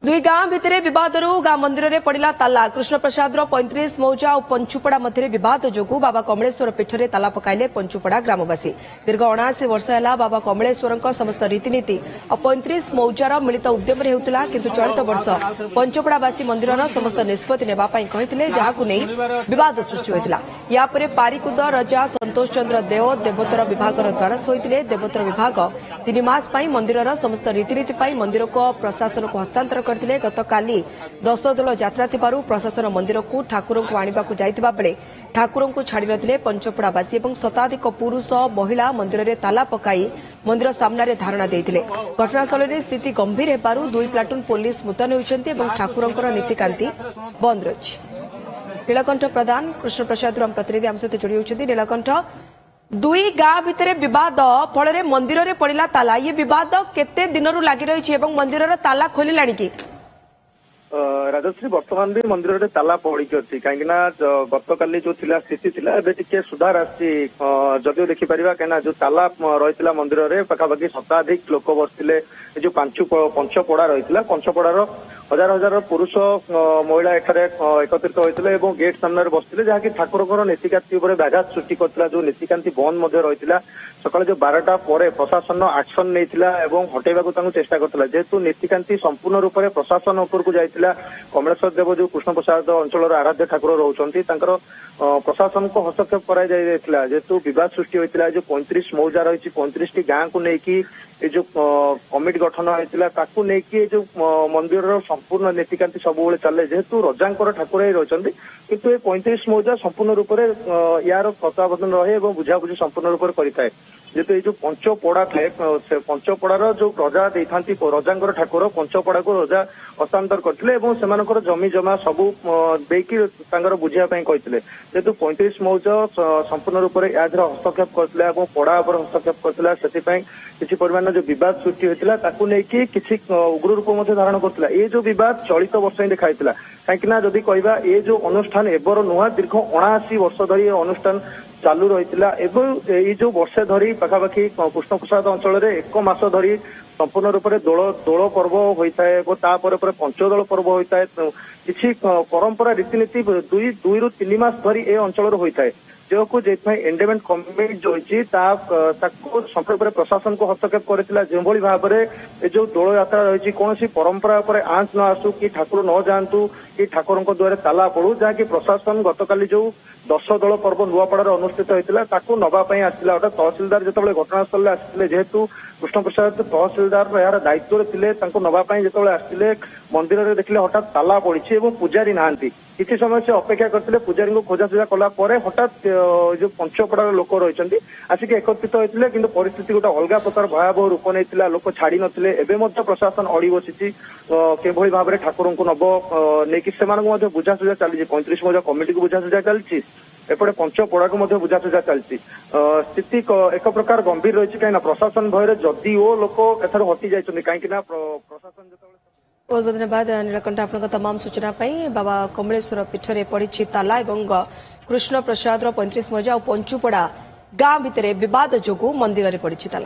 दुई गां भितर बदरू गां मंदिर में पड़ा ताला कृष्ण प्रसाद 35 मौजा और पंचुपड़ा मध्य बद जो बाबा कमलेश्वर पीठ में ताला पकाइले पंचुपड़ा ग्रामवासी दीर्घ 79 वर्ष है बाबा कमलेश्वर समस्त रीतिनीति और 35 मौजार मिलित उद्यम होता किंतु चलित वर्ष पंचपड़ावासी मंदिर समस्त निष्पत्ति नेबाई जहां बद सृष्टि होता यापर पारिकुद रजा संतोष चंद्र देव देवोत्तर विभाग द्वारस्थ होते देवोत्तर विभाग 3 मास मंदिर समस्त रीतिनीति मंदिर को प्रशासन को हस्तांतर करथिले गतकाली 10 दल यात्रा थिबारु प्रशासन मंदिर को ठाकुर को आनिबा को जाइतिबा बेले ठाकुर को छाड़ी नथिले पंचपड़ावासी और शताधिक पुरुष महिला मंदिर में ताला पकाई मंदिर सामने धारणा देथिले घटनास्थल में स्थिति गंभीर हेबारु 2 प्लाटून पुलिस मुतयन होइछन्ति एवं ठाकुरंकर नीतिकांति बंद रहिछि। नीलकंठ प्रधान कृष्ण प्रसाद राम प्रतिनिधि आम सहित जोड़ी होइछन्ति। नीलकंठ दुई गां भितर विवाद फल मंदिर में पड़ा ताला ये विवाद केते दिनरू लागी रही है मंदिर ताला खोलिलाणी कि राजश्री वर्तमान भी मंदिर में ताला पड़ी अच्छी कहीं गतकाली जो स्थिति थी टे सुधार आदियो देखिपर कहीं जो ताला रही मंदिर में पखापाखि शताधिक लोक बसते जो पंचपड़ा रही पंचपड़ार हजार हजार पुरुष महिला एठारे एकत्रित होते गेट सामने बसते जहाँकि ठाकुर नीतिकांति व्याघात सृष्टि करता जो नीतिकांति बंद रही सकाल जो 12टा पर प्रशासन एक्शन नहीं हटेबा चेष्टा करता जेहेतु नीतिकांति संपूर्ण रूप से प्रशासन उपरकू जाइला कमलेश्वर देव जो कृष्ण प्रसाद अंचल आराध्य ठाकुर रोचंती प्रशासन को हस्तक्षेप कराइला जेहेतु विवाद सृष्टि होता जो 35 मौजा रही 35 टी गाँ को लेकिन जो कमिटी गठन होता जो मंदिर संपूर्ण नीतिकांति सब चले जेहेतु रजांकर ठाकुर ही रही किंतु ये 35 मौजा संपूर्ण रूप से यार तत्वावधान रहे बुझाबुझी संपूर्ण रूप से करें जेहेतु ये जो पंचपड़ा थे पंचपड़ार जो रजा देती रजांकर ठाकुर पंचपड़ा को रजा हस्तांतर करते जमी जमा सबू देकी बुझापी कहते जेहेतु 35 मौज संपूर्ण रूप से या हस्तक्षेप करते पड़ा हस्तक्षेप करता से किसी परिमाण जो विवाद सृष्टि होता किसी उग्र रूप धारण करता ये जो विवाद चलित वर्ष ही देखा कहीं जदि कहवा ये जो अनुष्ठान एबर नुआ दीर्घ 79 वर्ष धरी अनुष्ठान चालू रही ये जो वर्षे धरी पखापाखि कृष्ण प्रसाद अंचल में 1 मास धरी संपूर्ण रूप से दोल पर्व होता है और पंचदोल पर्व होता है किसी परंपरा रीतिनीति 2 ରୁ 3 मास धरी ए अंचल होता है जो को एंडेमेंट कमिटी जो संपर्क में प्रशासन को हस्तक्षेप करता जो भाव में जो दोल यात्रा रही कौन परंपरा पर आंच न आसू कि ठाकुर न जातु कि ठाकुर द्वारा ताला पड़ू जहाँकि प्रशासन गतकाली जो 10 दल पर्व नुआपड़ा अनुष्ठित होता नवाई आसला अर्थात तहसिलदार जो घटनास्थल आसते जेहेतु कृष्ण प्रसाद तहसिलदार यार दायित्व थे नवाई जो आसते मंदिर में देखले हठात ताला पड़ी पूजारी नहांती किसी समय से अपेक्षा करते पूजारी को खोजासुजा कला हठात जो पंचपड़ार लोक रही आसिक एकत्रित होते कि परिस्थिति गोटे अलग प्रकार भयावह रूप नहीं लोक छाड़ी नथिले एवं प्रशासन अड़ी बसी किभली भाव में ठाकुर को नब नहीं बुझासुझा चली 35 मौजा कमिटी को बुझासुझा चलती एपटे पंचपड़ा को बुझासुझा चलती स्थिति एक प्रकार गंभीर रही कहीं प्रशासन भय जदि ओ लोक एथर हटि जाइछन्ति कहीं प्रशासन बहुत बहुत धन्यवाद नीलकंठ आपन तमाम सूचना बाबा कमलेश्वर पीठ में पड़ी ताला और कृष्ण प्रसाद 35 मौजा और पंचुपड़ा गां भितर बद जो मंदिर में पड़ी ताला।